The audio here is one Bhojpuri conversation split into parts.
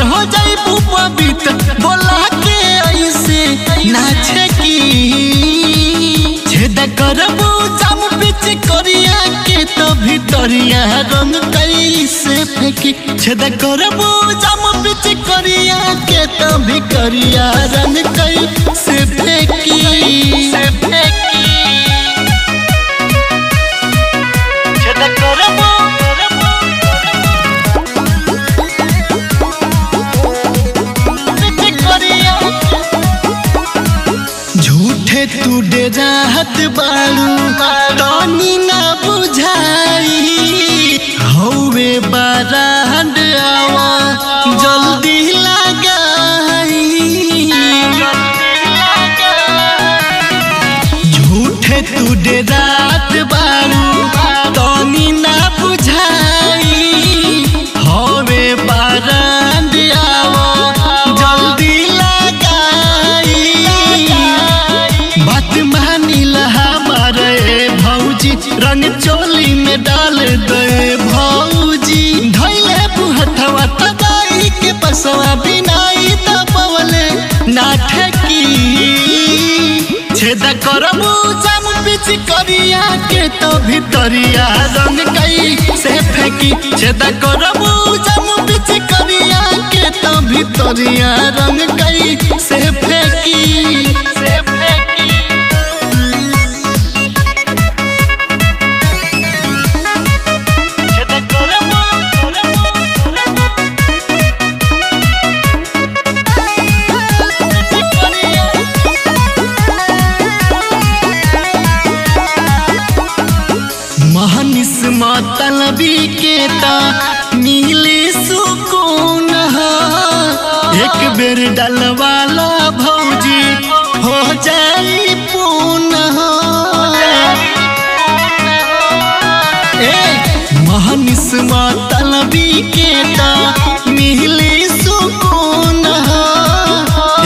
हमर हो जाई पवित्र बोला के ऐसे नाचे की छेद करबू जाम बिच करिया के तो भितरिया रंग कैसे फेंकी छेद करबू जाम बिच करिया के तो भितरिया रंग कैसे फेंकी झूठे तू डेरात बारू तनी ना बुझाई हौवे बारांड आवा जल्दी लगाई झूठे तू डेरात बारू तनी ना बुझाई हौवे बारांड आवा जल्दी लगाई बात मानिल हमारे भौजी रंग चोली में डाल दे भौजी धैले बुहथवा तदाई के पसवा बिनाई दबवले नाठे की छेद करबू जाम बिच करिया के तो भितरिया रंग कैसे फेंकी छेद करबू जाम बिच करिया के तो भितरिया रंग कैसे फेंकी महनिस मतलबी के ता मिले सुकून एक बेर डलवाला भौजी हो जाई पून महनिस मतलबी के ता मिले सुकून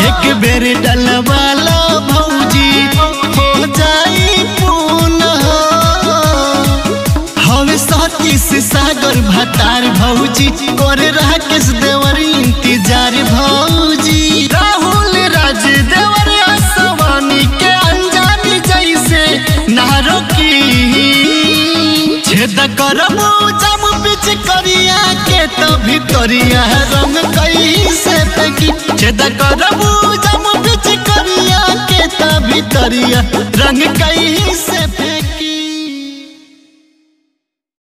एक बेर डलवाला भौजी हो जाई पून से सागर भतार भौजी करे राकेश देवर इंतजार भौजी राहुल राज देवर आसवानी के अनजानी जैसे नारो की छेद करबू जाम बिच करिया के तो भितरिया रंग कैसे फेंकी छेद करबू जाम बिच करिया के तो भितरिया रंग कैसे